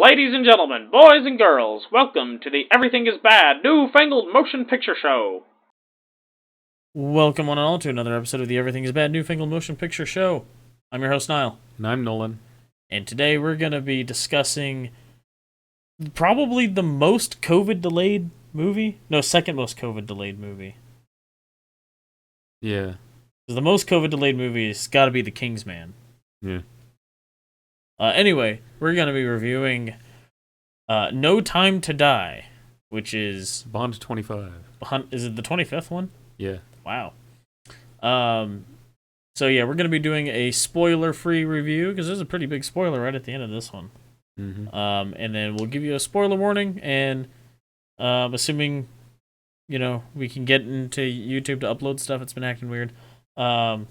Ladies and gentlemen, boys and girls, welcome to the Everything is Bad New Fangled Motion Picture Show. Welcome one and all to another episode of the Everything is Bad New Fangled Motion Picture Show. I'm your host, Niall. And I'm Nolan. And today we're going to be discussing probably the most COVID-delayed movie. No, second most COVID-delayed movie. Yeah. The most COVID-delayed movie has got to be The Kingsman. Yeah. Anyway, we're going to be reviewing No Time to Die, which is... Bond 25. Is it the 25th one? Yeah. Wow. So yeah, we're going to be doing a spoiler-free review, because there's a pretty big spoiler right at the end of this one. Mm-hmm. And then we'll give you a spoiler warning, and assuming, we can get into YouTube to upload stuff, it's been acting weird. There'll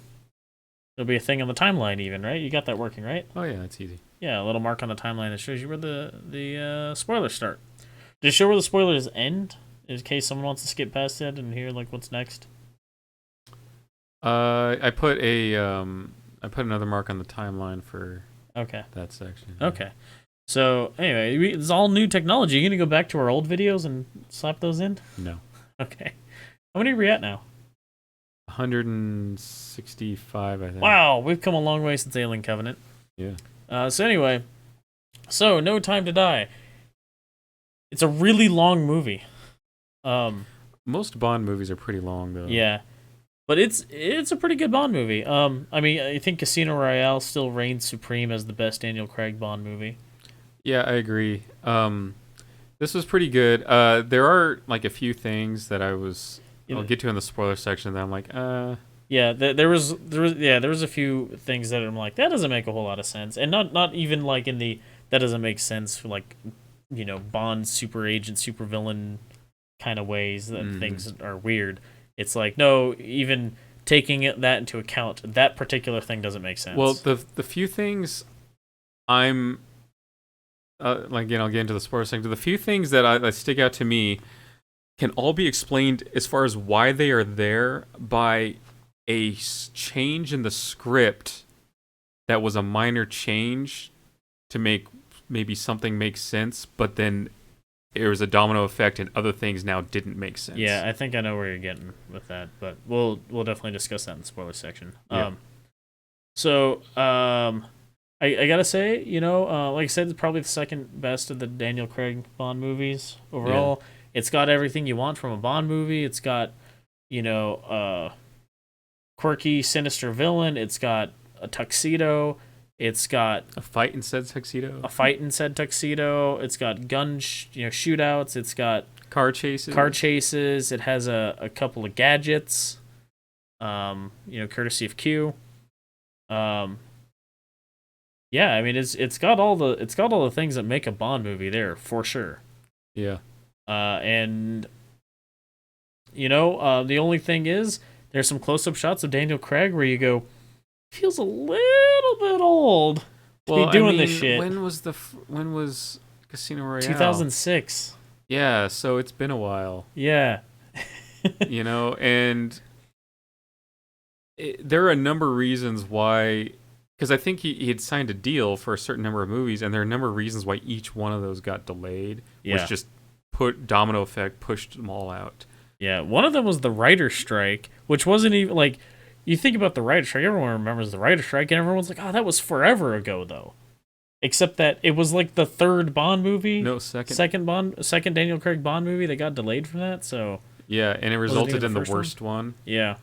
be a thing on the timeline even, right? You got that working, right? Oh yeah, that's easy. Yeah, a little mark on the timeline that shows you where the spoilers start. Does it show where the spoilers end, in case someone wants to skip past it and hear what's next? I put another mark on the timeline for that section. Okay. So anyway, it's all new technology. You gonna go back to our old videos and slap those in? No. Okay. How many are we at now? 165, I think. Wow, we've come a long way since Alien Covenant. Yeah. So anyway, No Time to Die. It's a really long movie. Most Bond movies are pretty long, though. Yeah, but it's a pretty good Bond movie. I think Casino Royale still reigns supreme as the best Daniel Craig Bond movie. Yeah, I agree. This was pretty good. There are a few things that I'll get to in the spoiler section that I'm like, Yeah, there was a few things that I'm like, that doesn't make a whole lot of sense, and not even in the that doesn't make sense for Bond super agent super villain kind of ways that things are weird. It's no, even taking that into account, that particular thing doesn't make sense. Well, the few things I'm I'll get into the spoiler section. The few things that stick out to me can all be explained as far as why they are there by a change in the script that was a minor change to make maybe something make sense, but then there was a domino effect and other things now didn't make sense. Yeah, I think I know where you're getting with that, but we'll definitely discuss that in the spoiler section. Yeah. I gotta say, like I said, it's probably the second best of the Daniel Craig Bond movies overall. Yeah. It's got everything you want from a Bond movie. It's got, quirky, sinister villain. It's got a tuxedo. It's got a fight in said tuxedo. It's got gun shootouts. It's got car chases. It has a couple of gadgets. Courtesy of Q. Yeah, I mean it's got all the things that make a Bond movie there for sure. Yeah. And the only thing is there's some close-up shots of Daniel Craig where you go, feels a little bit old to be doing this shit. When was Casino Royale? 2006. Yeah, so it's been a while. Yeah. And there are a number of reasons why, because I think he had signed a deal for a certain number of movies, and there are a number of reasons why each one of those got delayed, which just domino effect pushed them all out. Yeah, one of them was the writer's strike, which wasn't even you think about the writer's strike, everyone remembers the writer's strike, and everyone's like, oh, that was forever ago, though. Except that it was the third Bond movie. No, second Daniel Craig Bond movie that got delayed from that, so. Yeah, and it resulted in the worst one. Yeah.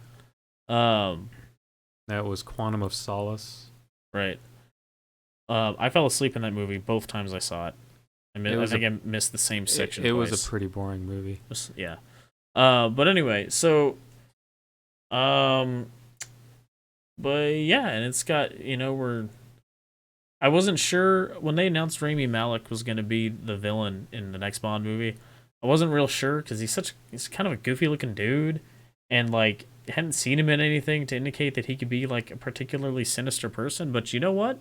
That was Quantum of Solace. Right. I fell asleep in that movie both times I saw it. I missed the same section. It was a pretty boring movie. Yeah. But anyway, so, but yeah, and it's got, I wasn't sure when they announced Rami Malek was going to be the villain in the next Bond movie. I wasn't real sure because he's kind of a goofy looking dude, and hadn't seen him in anything to indicate that he could be a particularly sinister person. But you know what?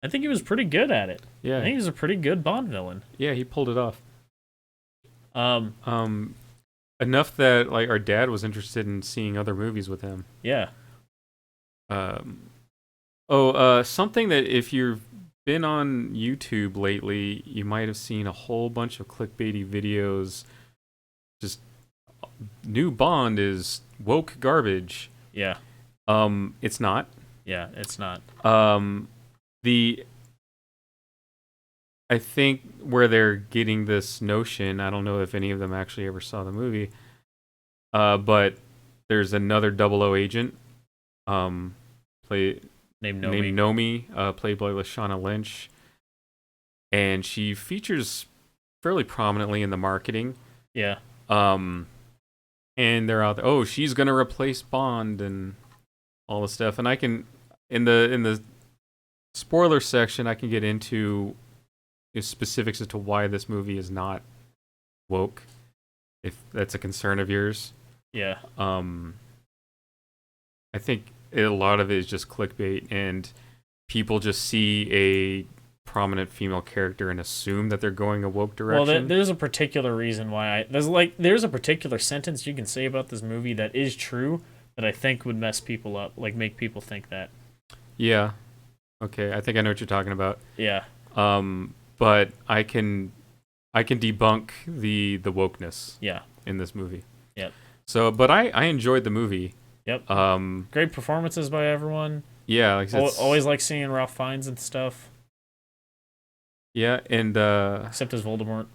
I think he was pretty good at it. Yeah, I think he was a pretty good Bond villain. Yeah, he pulled it off. Enough that our dad was interested in seeing other movies with him. Yeah. Something that if you've been on YouTube lately, you might have seen a whole bunch of clickbaity videos. Just new Bond is woke garbage. Yeah. It's not. Yeah, it's not. The I think where they're getting this notion, I don't know if any of them actually ever saw the movie, but there's another 00 agent, play Named named Nomi. Nomi, played by Lashana Lynch, and she features fairly prominently in the marketing. Yeah. And they're out there. Oh, she's gonna replace Bond and all the stuff. And I can in the spoiler section, I can get into specifics as to why this movie is not woke, if that's a concern of yours. Yeah. I think a lot of it is just clickbait, and people just see a prominent female character and assume that they're going a woke direction. Well, there's a particular reason why there's a particular sentence you can say about this movie that is true that I think would mess people up, like make people think that. Yeah. Okay, I think I know what you're talking about. Yeah. But I can debunk the wokeness. Yeah. In this movie. Yep. So, but I enjoyed the movie. Yep. Great performances by everyone. Yeah, like always like seeing Ralph Fiennes and stuff. Yeah, and except as Voldemort.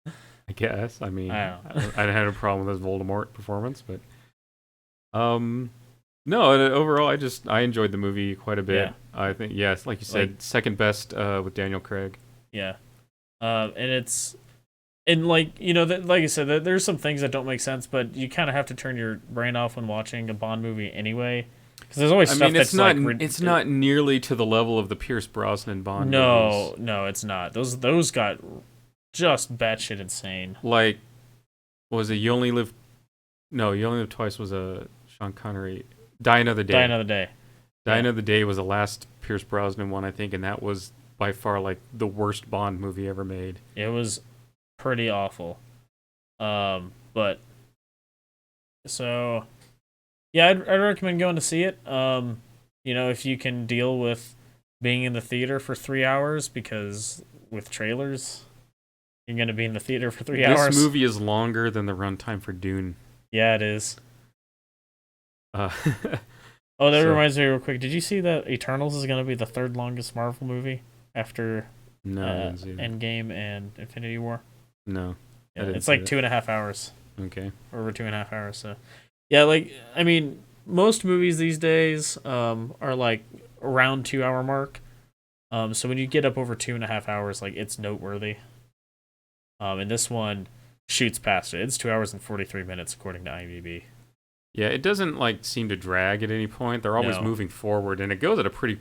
I guess. I mean, I didn't have a problem with his Voldemort performance, but no. Overall, I enjoyed the movie quite a bit. Yeah. I think yes, like you said, second best with Daniel Craig. Yeah, and like like I said, there's some things that don't make sense, but you kind of have to turn your brain off when watching a Bond movie anyway. Because there's always stuff that's it's not nearly to the level of the Pierce Brosnan Bond movies. No, it's not. Those got just batshit insane. Like, was it You Only Live Twice was a Sean Connery. Die Another Day. Die Another Day was the last Pierce Brosnan one, I think, and that was by far like the worst Bond movie ever made. It was pretty awful. But so yeah, I'd recommend going to see it. If you can deal with being in the theater for 3 hours, because with trailers, you're going to be in the theater for 3 hours. This movie is longer than the runtime for Dune. Yeah, it is. Reminds me real quick. Did you see that Eternals is going to be the third longest Marvel movie after Endgame and Infinity War? No. Yeah, it's like 2.5 hours. Okay. Over 2.5 hours, so. Yeah, most movies these days are like around 2 hour mark. So when you get up over 2.5 hours, like it's noteworthy. And this one shoots past it. It's 2 hours and 43 minutes according to IMDb. Yeah, it doesn't seem to drag at any point. They're always moving forward, and it goes at a pretty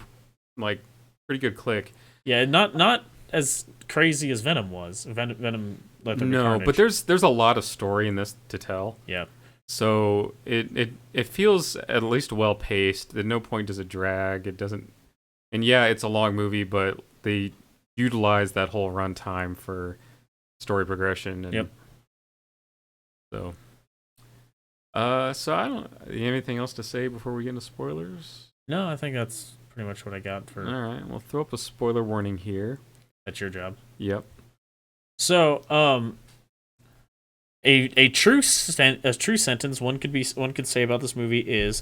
good click. Yeah, not as crazy as Venom was. Venom Let There Be Carnage. But there's a lot of story in this to tell. Yeah. So it feels at least well paced. At no point does it drag. It doesn't. And yeah, it's a long movie, but they utilize that whole runtime for story progression. And So. So I don't. Anything else to say before we get into spoilers? No, I think that's pretty much what I got for. All right, we'll throw up a spoiler warning here. That's your job. Yep. So, a true sentence one could say about this movie is,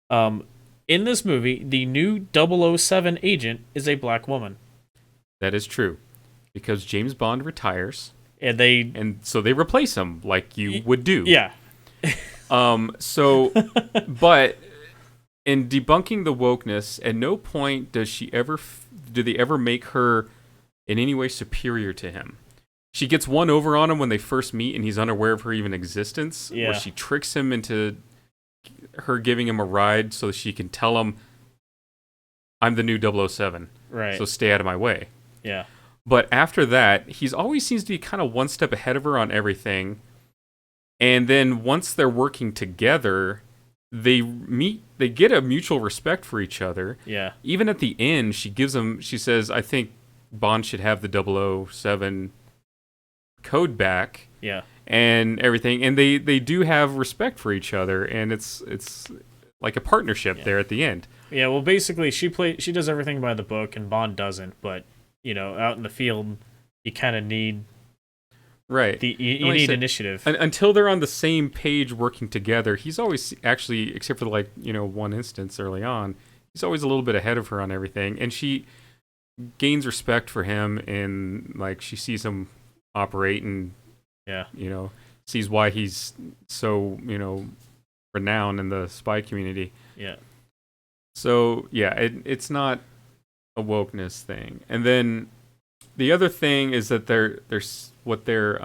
in this movie, the new 007 agent is a black woman. That is true, because James Bond retires, and so they replace him like you would do. Yeah. But in debunking the wokeness, at no point do they ever make her in any way superior to him. She gets one over on him when they first meet, and he's unaware of her even existence. Yeah. Where she tricks him into her giving him a ride so that she can tell him, "I'm the new 007. Right. So stay out of my way." Yeah. But after that, he's always seems to be kind of one step ahead of her on everything. And then once they're working together, they get a mutual respect for each other. Yeah. Even at the end, she says, "I think Bond should have the 007 code back." Yeah. And everything. And they do have respect for each other, and it's like a partnership there at the end. Yeah, well, basically, she does everything by the book, and Bond doesn't. But out in the field, you kind of need Right. you Like I need said, initiative. until they're on the same page working together, he's always actually, except for one instance early on, he's always a little bit ahead of her on everything, and she gains respect for him, and like she sees him operate, and Yeah. sees why he's so renowned in the spy community. Yeah. So yeah, it's not a wokeness thing. And then the other thing is that there's what their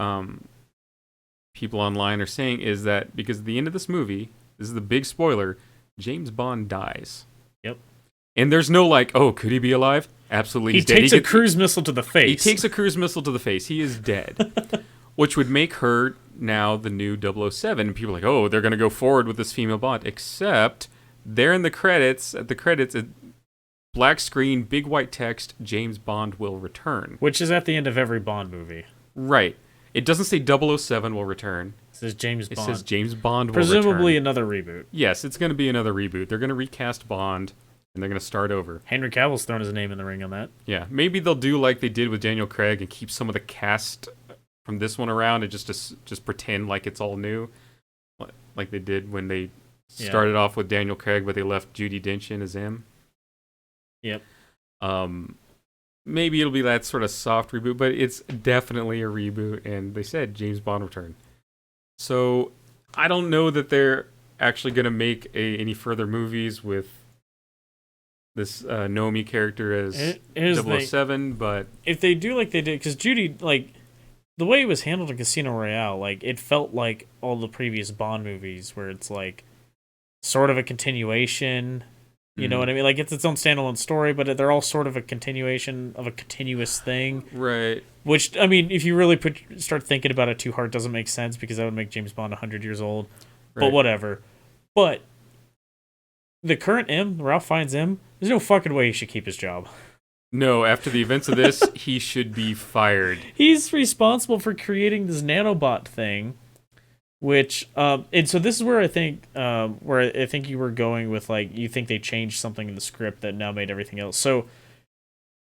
people online are saying is that because at the end of this movie, this is the big spoiler, James Bond dies. Yep. And there's no like, oh, could he be alive? Absolutely, He he's dead. takes a cruise missile to the face. He takes a cruise missile to the face. He is dead. Which would make her now the new 007. People are like, oh, they're going to go forward with this female Bond. Except there in the credits, black screen, big white text, James Bond will return. Which is at the end of every Bond movie. Right. It doesn't say 007 will return. It says James Bond. It says James Bond will return. Presumably another reboot. Yes, it's going to be another reboot. They're going to recast Bond, and they're going to start over. Henry Cavill's thrown his name in the ring on that. Yeah, maybe they'll do like they did with Daniel Craig and keep some of the cast from this one around and just pretend like it's all new, like they did when they started off with Daniel Craig, but they left Judi Dench in as M. Yep. Maybe it'll be that sort of soft reboot, but it's definitely a reboot, and they said James Bond return. So I don't know that they're actually going to make any further movies with this Nomi character as 007, but if they do like they did, because Judy, like, the way it was handled in Casino Royale, like, it felt like all the previous Bond movies where it's like sort of a continuation. You know what I mean? Like, it's its own standalone story, but they're all sort of a continuation of a continuous thing. Right. Which, I mean, if you really start thinking about it too hard, it doesn't make sense because that would make James Bond 100 years old. Right. But whatever. But the current M, Ralph Fiennes M, there's no fucking way he should keep his job. No, after the events of this, he should be fired. He's responsible for creating this nanobot thing. Which and so this is where I think you were going with, like, you think they changed something in the script that now made everything else. So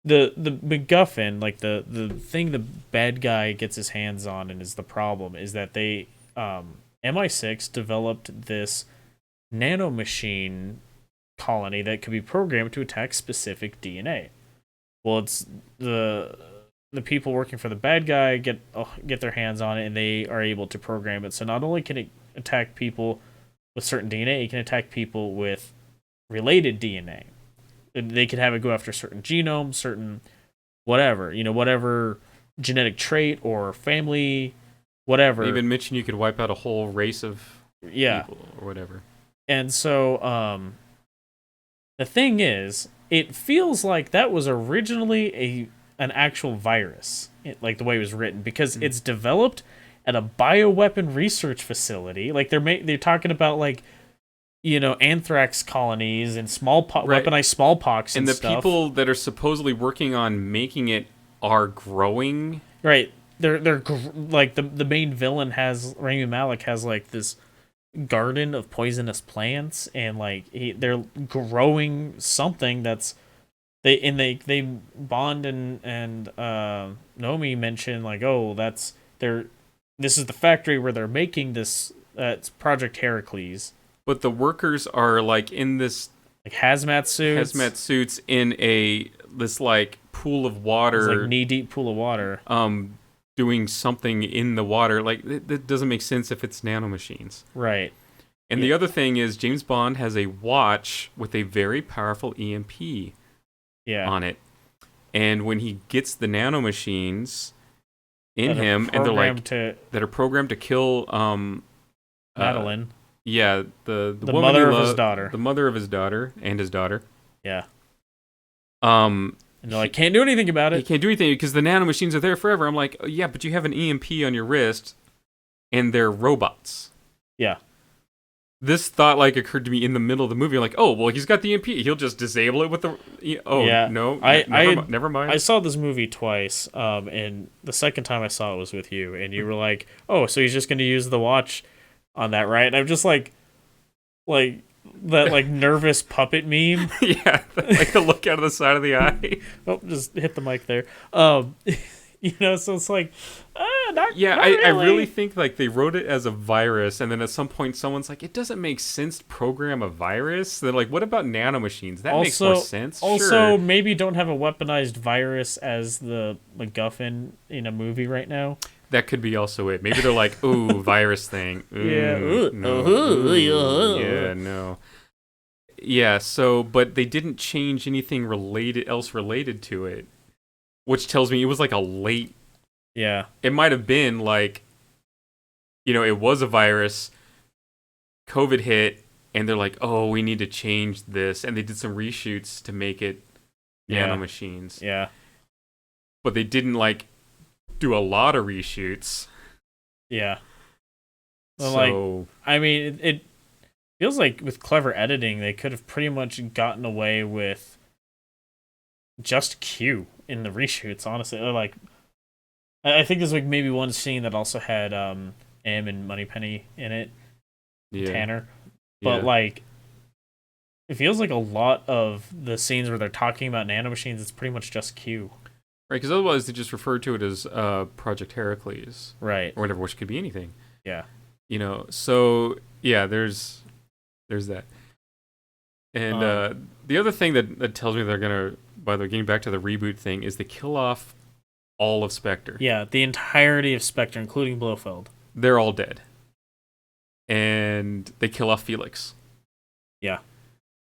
the MacGuffin, like the thing the bad guy gets his hands on and is the problem, is that they MI6 developed this nanomachine colony that could be programmed to attack specific DNA. Well, it's the people working for the bad guy get their hands on it, and they are able to program it. So not only can it attack people with certain DNA, it can attack people with related DNA. They could have it go after certain genomes, certain whatever genetic trait or family, whatever. They even mentioned you could wipe out a whole race of people or whatever. And so the thing is, it feels like that was originally an actual virus, like the way it was written, because it's developed at a bioweapon research facility. Like they're talking about, like, anthrax colonies and weaponized smallpox and the stuff. People that are supposedly working on making it are growing. Right. They're like the main villain Rami Malek has like this garden of poisonous plants, and like they're growing something that's. They Bond and Nomi mention, like, oh, this is the factory where they're making this. It's Project Heracles. But the workers are like in this like hazmat suits in this like pool of water, it's like knee deep pool of water. Doing something in the water. Like that doesn't make sense if it's nanomachines. Right. And the other thing is James Bond has a watch with a very powerful EMP. On it, and when he gets the nanomachines in him, and they're like that are programmed to kill Madeline, the woman mother of his daughter, the mother of his daughter and his daughter, and they're like, can't do anything about it. He can't do anything because the nanomachines are there forever. I'm like, oh, yeah, but you have an EMP on your wrist, and they're robots. Yeah. This thought like occurred to me in the middle of the movie. I'm like, oh, well, he's got the EMP. He'll just disable it with the. No, never mind. I saw this movie twice, and the second time I saw it was with you, and you were like, oh, so he's just going to use the watch on that, right? And I'm just like that like nervous puppet meme. Yeah, like the look out of the side of the eye. Oh, just hit the mic there. So it's like, not Yeah, not I really think like they wrote it as a virus, and then at some point someone's like, it doesn't make sense to program a virus. They're like, what about nanomachines? That makes more sense. Also, Sure. maybe don't have a weaponized virus as the MacGuffin in a movie right now. That could be also it. Maybe they're like, ooh, virus thing. Yeah. No. Yeah, no. Yeah, so, but they didn't change anything else related to it, which tells me it was like a late. Yeah. It might have been like, it was a virus, COVID hit, and they're like, oh, we need to change this. And they did some reshoots to make it nanomachines. Yeah. But they didn't like do a lot of reshoots. Yeah. Well, So, I mean, it feels like with clever editing, they could have pretty much gotten away with just Q in the reshoots, honestly. Or like, I think there's like maybe one scene that also had M and Moneypenny in it, yeah. Tanner. But Yeah. like, it feels like a lot of the scenes where they're talking about nanomachines, it's pretty much just Q. Right, because otherwise they just refer to it as Project Heracles. Right. Or whatever, which could be anything. Yeah. So, yeah, there's that. And the other thing that tells me they're going to, by the way, getting back to the reboot thing, is they kill off all of Spectre. Yeah, the entirety of Spectre, including Blofeld. They're all dead. And they kill off Felix. Yeah.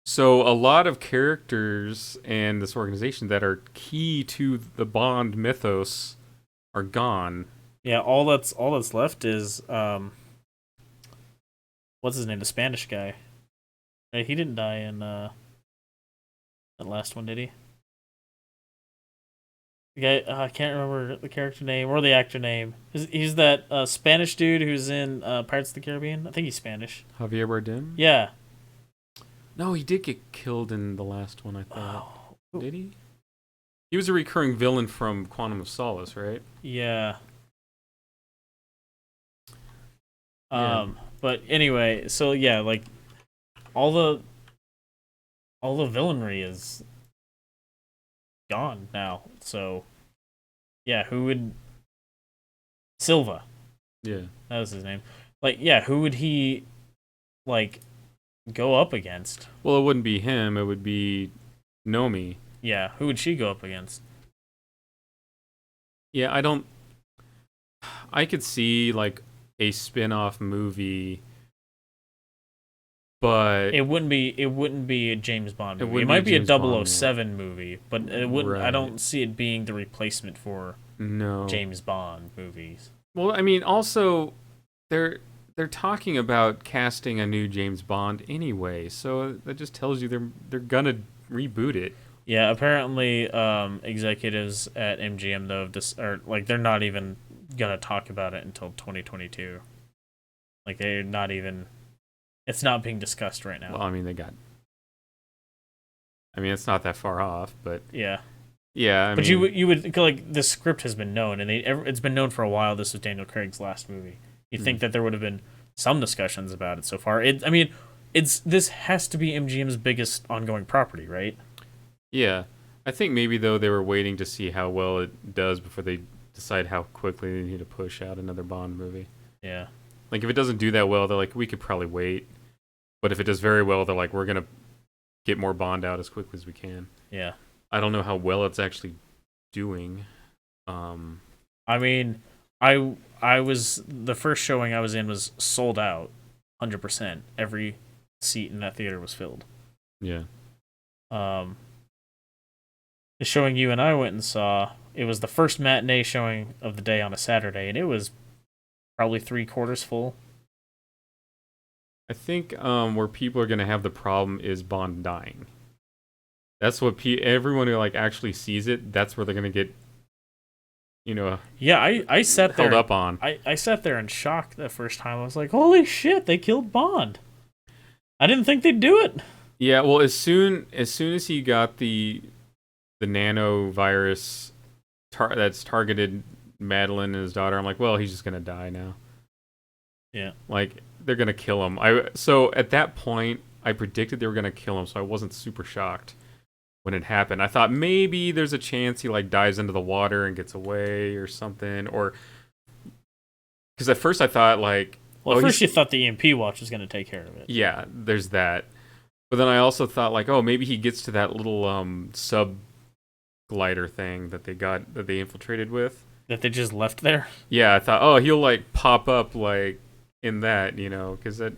So a lot of characters and this organization that are key to the Bond mythos are gone. Yeah, all that's left is what's his name, the Spanish guy. He didn't die in that last one, did he? The guy, I can't remember the character name or the actor name. He's that Spanish dude who's in Pirates of the Caribbean. I think he's Spanish. Javier Bardem? Yeah. No, he did get killed in the last one, I thought. Oh. Did he? He was a recurring villain from Quantum of Solace, right? Yeah. Yeah. But anyway, so yeah, like all the villainry is gone now. So yeah, who would Silva? Yeah. That was his name. Like, yeah, who would he like go up against? Well, it wouldn't be him. It would be Nomi. Yeah, who would she go up against? Yeah, I could see like a spin-off movie, but It wouldn't be a James Bond movie. It wouldn't might be be a a James Bond, 007 movie, but it wouldn't. I Right. don't see it being the replacement for no. James Bond movies. Well, I mean, also they're talking about casting a new James Bond anyway, so that just tells you they're gonna reboot it. Yeah, apparently executives at MGM though are like they're not even gonna talk about it until 2022. Like they're not even. It's not being discussed right now. Well, I mean, it's not that far off, but Yeah, yeah. but you would like the script has been known, and it's been known for a while. This was Daniel Craig's last movie. You'd think that there would have been some discussions about it so far. This has to be MGM's biggest ongoing property, right? Yeah, I think maybe though they were waiting to see how well it does before they decide how quickly they need to push out another Bond movie. Yeah. Like if it doesn't do that well, they're like, we could probably wait. But if it does very well, they're like, we're gonna get more Bond out as quickly as we can. Yeah. I don't know how well it's actually doing. I mean, I was the first showing I was in was sold out, 100%. Every seat in that theater was filled. Yeah. The showing you and I went and saw, it was the first matinee showing of the day on a Saturday, and it was probably 3/4 full. I think where people are gonna have the problem is Bond dying. That's what everyone who like actually sees it. That's where they're gonna get, Yeah, I sat there. held up on. I sat there in shock the first time. I was like, holy shit, they killed Bond. I didn't think they'd do it. Yeah, well, as soon as he got the nanovirus that's targeted Madeline and his daughter, I'm like, well, he's just gonna die now. Yeah. Like they're gonna kill him. So at that point, I predicted they were gonna kill him, so I wasn't super shocked when it happened. I thought maybe there's a chance he like dives into the water and gets away or something, or because at first I thought like, Well, at first you thought the EMP watch was going to take care of it. Yeah, there's that. But then I also thought like, oh, maybe he gets to that little sub glider thing that they infiltrated with. That they just left there? Yeah, I thought, oh, he'll like pop up like in that, because that.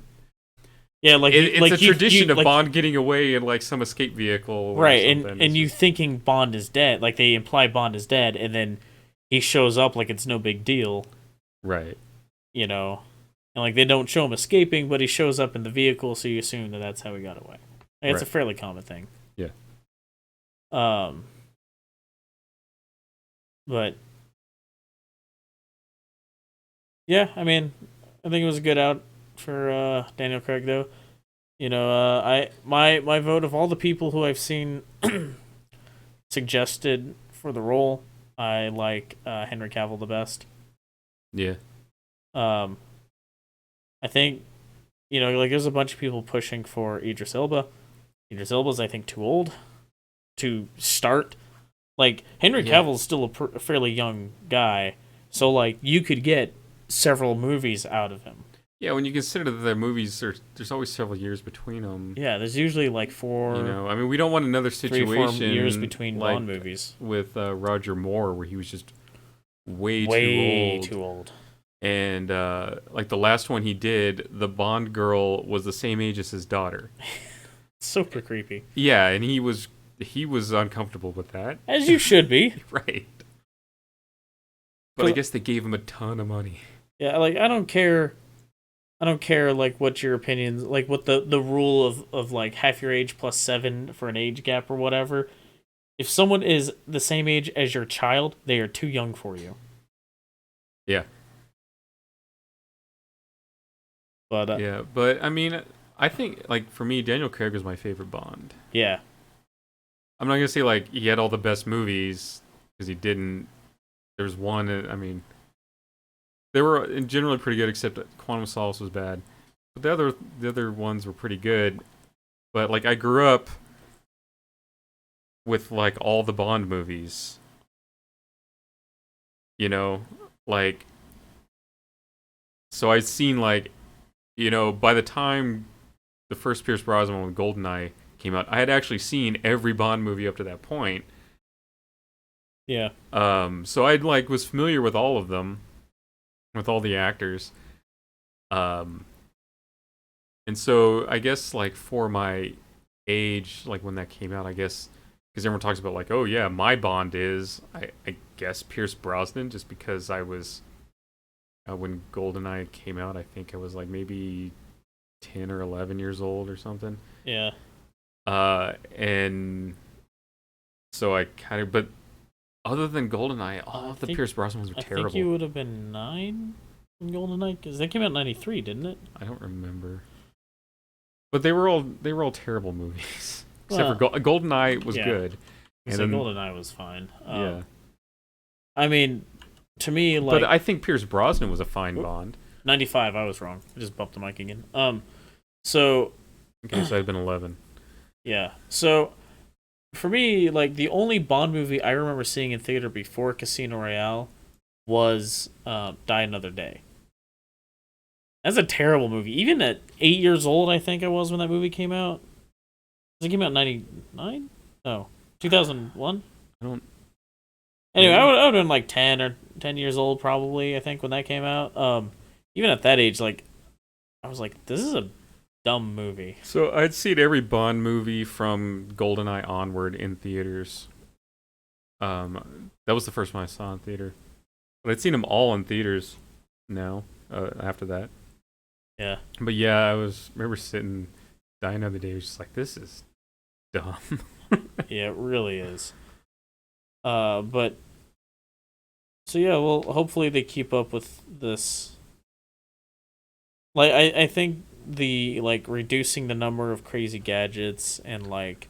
Yeah, like it's a tradition of Bond getting away in like some escape vehicle, right? And you thinking Bond is dead, like they imply Bond is dead, and then he shows up like it's no big deal, right? And like they don't show him escaping, but he shows up in the vehicle, so you assume that that's how he got away. Like, it's a fairly common thing. Yeah. But yeah, I mean, I think it was a good out for Daniel Craig, though. My vote of all the people who I've seen suggested for the role, I like Henry Cavill the best. Yeah. I think, like there's a bunch of people pushing for Idris Elba. Idris Elba's, I think, too old to start. Like, Henry Cavill's still a fairly young guy, so, like, you could get several movies out of him. Yeah, when you consider that their movies, there's always several years between them. Yeah, there's usually, like, 4... I mean, we don't want another situation... 3 or 4 years between like, Bond movies. With Roger Moore, where he was just way too old. And, like, the last one he did, the Bond girl was the same age as his daughter. Super creepy. Yeah, and he was uncomfortable with that. As you should be. Right. But I guess they gave him a ton of money. Yeah, like, I don't care, like, what your opinions, like, what the rule of like, half your age plus 7 for an age gap or whatever. If someone is the same age as your child, they are too young for you. Yeah. But yeah, but I mean, I think like for me, Daniel Craig was my favorite Bond. Yeah. I'm not gonna say like he had all the best movies because he didn't. There was one. I mean, they were generally pretty good, except that Quantum of Solace was bad. But the other ones were pretty good. But like I grew up with like all the Bond movies. Like so I'd seen like. By the time the first Pierce Brosnan one with GoldenEye came out, I had actually seen every Bond movie up to that point. Yeah. So I like was familiar with all of them, with all the actors. And so I guess like for my age, like when that came out, I guess because everyone talks about like, oh yeah, my Bond is I guess Pierce Brosnan, just because I was. When GoldenEye came out, I think I was like maybe 10 or 11 years old or something. Yeah. And so I kind of, but other than GoldenEye, all of the Pierce Brosnan ones were terrible. I think you would have been 9 in GoldenEye, because that came out in 93, didn't it? I don't remember. But they were all terrible movies. Except for GoldenEye was good. And then GoldenEye was fine. Yeah. I mean, to me, like... But I think Pierce Brosnan was a fine Bond. 95, I was wrong. I just bumped the mic again. So... Okay, so I'd been 11. Yeah. So, for me, like, the only Bond movie I remember seeing in theater before Casino Royale was Die Another Day. That's a terrible movie. Even at 8 years old, I think I was when that movie came out. It came out in 99? No. 2001? I don't... Anyway, I would have been like 10 years old probably, I think, when that came out. Even at that age, like, I was like, this is a dumb movie. So I'd seen every Bond movie from GoldenEye onward in theaters. That was the first one I saw in theater. But I'd seen them all in theaters now, after that. Yeah. But yeah, I remember sitting, Die Another Day, was just like, this is dumb. Yeah, it really is. But so yeah, well, hopefully they keep up with this. Like, I think the like reducing the number of crazy gadgets and like.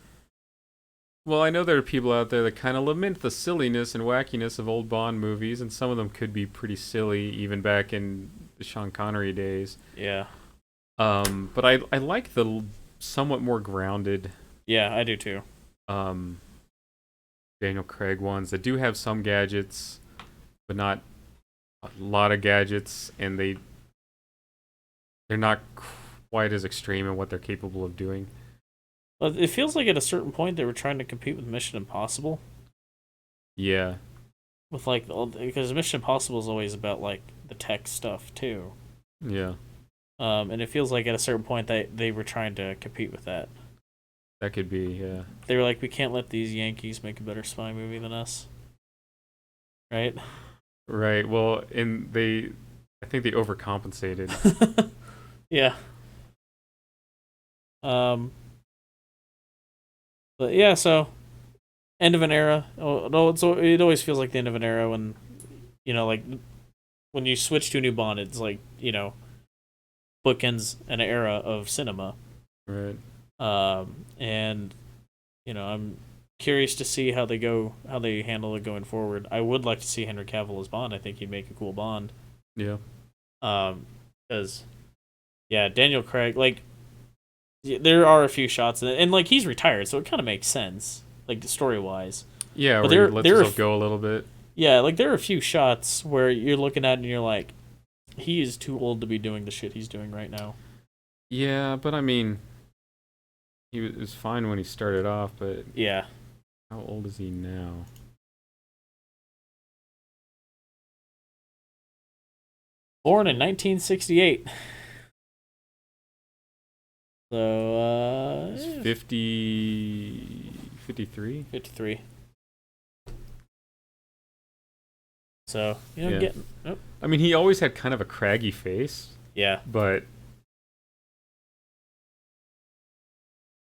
Well, I know there are people out there that kind of lament the silliness and wackiness of old Bond movies, and some of them could be pretty silly, even back in the Sean Connery days. Yeah. But I like the somewhat more grounded. Yeah, I do too. Um, Daniel Craig ones that do have some gadgets, but not a lot of gadgets, and they're not quite as extreme in what they're capable of doing. But it feels like at a certain point they were trying to compete with Mission Impossible. Yeah. With like, because Mission Impossible is always about like the tech stuff too. Yeah. And it feels like at a certain point they were trying to compete with that. That could be, yeah. They were like, we can't let these Yankees make a better spy movie than us. Right? Right. Well, I think they overcompensated. Yeah. But yeah, so end of an era. Oh, no, it always feels like the end of an era when, like when you switch to a new Bond, it's like, bookends an era of cinema. Right. And I'm curious to see how they handle it going forward. I would like to see Henry Cavill as Bond. I think he'd make a cool Bond. Yeah. Because Daniel Craig, like, there are a few shots, and like he's retired, so it kind of makes sense, like story wise. Yeah, but where he lets himself go a little bit. Yeah, like there are a few shots where you're looking at it and you're like, he is too old to be doing the shit he's doing right now. Yeah, but I mean, he was fine when he started off, but yeah, how old is he now? Born in 1968. So, He's 50... 53? 53. So, Yeah. getting... Oh. I mean, he always had kind of a craggy face, Yeah. but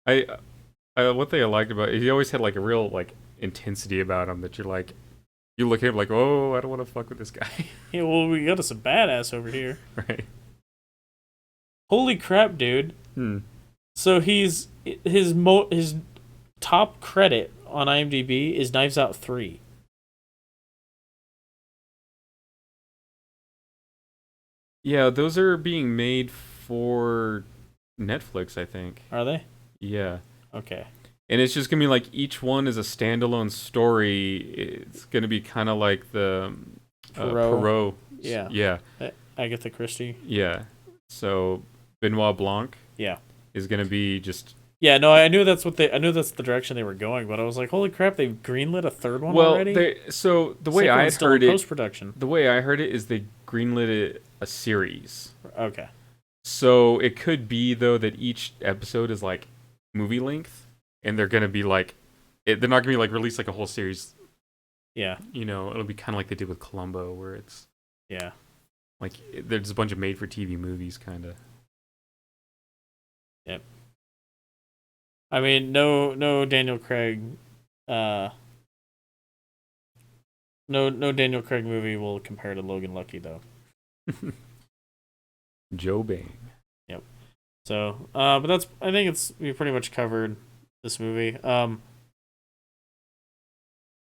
I one thing I liked about it, he always had like a real like intensity about him that you're like, you look at him like, oh, I don't want to fuck with this guy. Yeah, well, we got us a badass over here. Right. Holy crap, dude. So his top credit on IMDb is Knives Out 3. Yeah, those are being made for Netflix, I think. Are they? Yeah. Okay. And it's just gonna be like each one is a standalone story. It's gonna be kind of like the Perot. Yeah. Yeah. Agatha Christie. Yeah. So Benoit Blanc. Yeah. Is gonna be just. Yeah. No, I knew that's the direction they were going, but I was like, holy crap, they've greenlit a third one already. So the way I still heard in it, post-production. the way I heard it is they greenlit a series. Okay. So it could be though that each episode is like movie length, and they're gonna be like, they're not gonna be like release like a whole series. Yeah. It'll be kind of like they did with Columbo, where it's like there's a bunch of made-for-TV movies, kind of. Yep. I mean, no Daniel Craig, no Daniel Craig movie will compare to Logan Lucky though. Joe Bang. Yep. So, but I think we pretty much covered this movie. I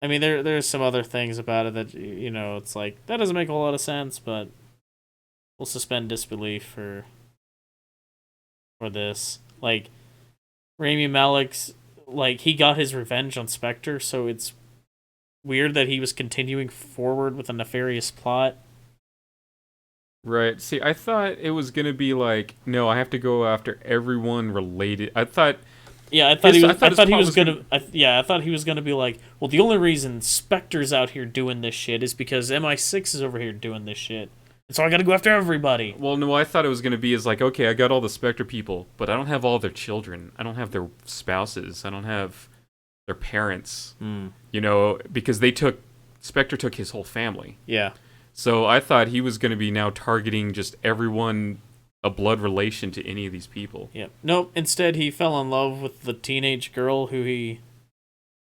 mean, there's some other things about it that it's like that doesn't make a whole lot of sense, but we'll suspend disbelief for this. Like, Rami Malek's, like, he got his revenge on Spectre, so it's weird that he was continuing forward with a nefarious plot. Right. See, I thought it was gonna be like, no, I have to go after everyone related. I thought. Yeah, I thought he was gonna be like, well, the only reason Spectre's out here doing this shit is because MI6 is over here doing this shit. And so I gotta go after everybody. Well, no, I thought it was gonna be is like, okay, I got all the Spectre people, but I don't have all their children. I don't have their spouses. I don't have their parents. Because Spectre took his whole family. Yeah. So I thought he was gonna be now targeting just everyone, a blood relation to any of these people. Yeah. Nope. Instead, he fell in love with the teenage girl who he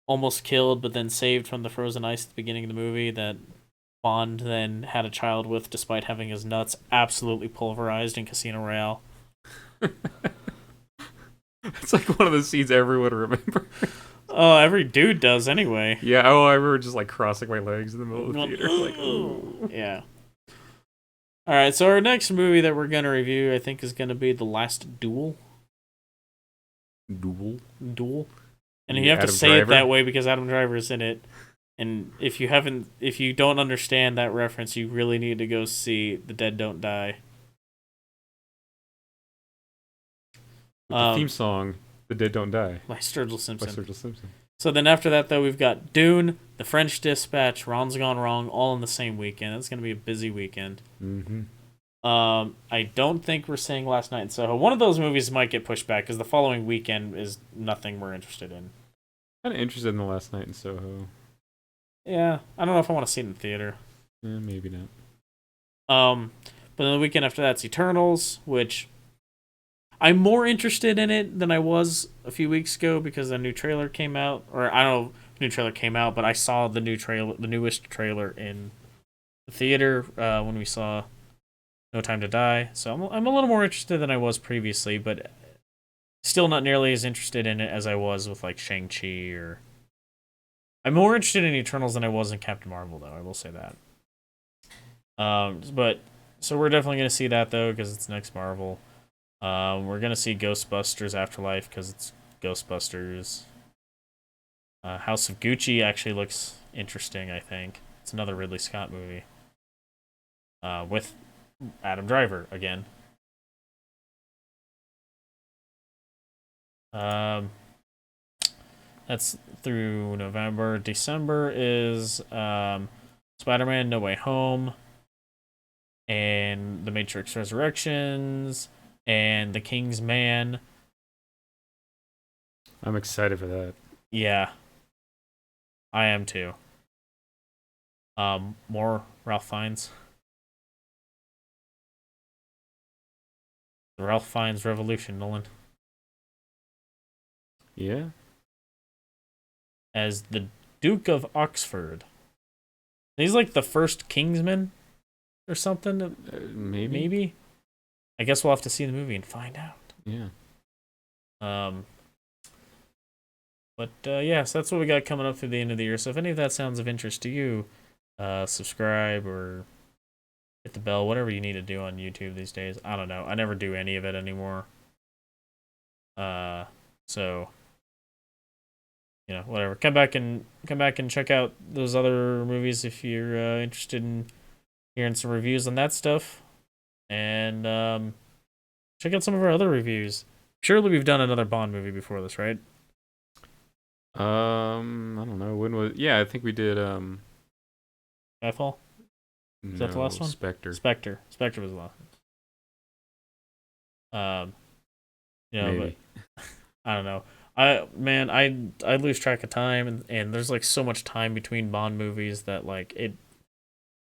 almost killed, but then saved from the frozen ice at the beginning of the movie that Bond then had a child with, despite having his nuts absolutely pulverized in Casino Royale. It's like one of the scenes everyone remembers. Oh, every dude does anyway. Yeah, I remember just like crossing my legs in the middle of the theater. Like, ooh. Yeah. Alright, so our next movie that we're going to review, I think, is going to be The Last Duel. Duel. And You you have to Adam say it Driver? that way because Adam Driver is in it. And if you don't understand that reference, you really need to go see The Dead Don't Die. With the theme song, "The Dead Don't Die" By Sturgill by Simpson. Sturgill Simpson. So then after that, though, we've got Dune, The French Dispatch, Ron's Gone Wrong, all in the same weekend. It's going to be a busy weekend. Mm-hmm. I don't think we're seeing Last Night in Soho. One of those movies might get pushed back because the following weekend is nothing we're interested in. Kind of interested in the Last Night in Soho. Yeah, I don't know if I want to see it in the theater. Maybe not. But then the weekend after that's Eternals, which I'm more interested in it than I was a few weeks ago because a new trailer came out. Or I don't know if the new trailer came out, but I saw the newest trailer in the theater when we saw No Time to Die. So I'm a little more interested than I was previously, but still not nearly as interested in it as I was with like Shang-Chi or. I'm more interested in Eternals than I was in Captain Marvel, though. I will say that. But so we're definitely gonna see that though because it's next Marvel. We're gonna see Ghostbusters Afterlife because it's Ghostbusters. House of Gucci actually looks interesting. I think it's another Ridley Scott movie. With Adam Driver again. That's through November. December is Spider-Man: No Way Home, and The Matrix Resurrections, and The King's Man. I'm excited for that. Yeah, I am too. More Ralph Fiennes. The Ralph Fiennes Revolution, Nolan. Yeah. As the Duke of Oxford. He's like the first Kingsman or something. Maybe. I guess we'll have to see the movie and find out. Yeah. But yeah, so that's what we got coming up through the end of the year. So if any of that sounds of interest to you, subscribe or hit the bell, whatever you need to do on YouTube these days. I don't know. I never do any of it anymore. So whatever. Come back and check out those other movies if you're interested in hearing some reviews on that stuff. And check out some of our other reviews. Surely we've done another Bond movie before this, right? I don't know. When was? Yeah, I think we did. Skyfall? Is that the last one? Spectre. Spectre was the last one. Maybe. But I don't know. I lose track of time, and there's like so much time between Bond movies that like it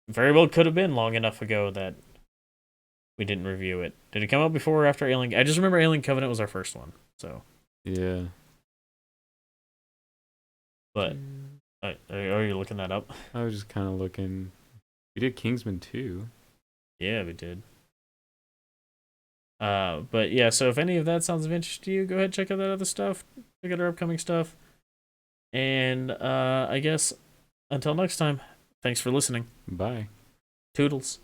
very well could have been long enough ago that we didn't review it. Did it come out before or after Alien? I just remember Alien Covenant was our first one. So Yeah. but are you looking that up? I was just kind of looking. We did Kingsman 2. Yeah, we did. But yeah, so if any of that sounds of interest to you, go ahead and check out that other stuff. Check out our upcoming stuff. And I guess until next time, thanks for listening. Bye. Toodles.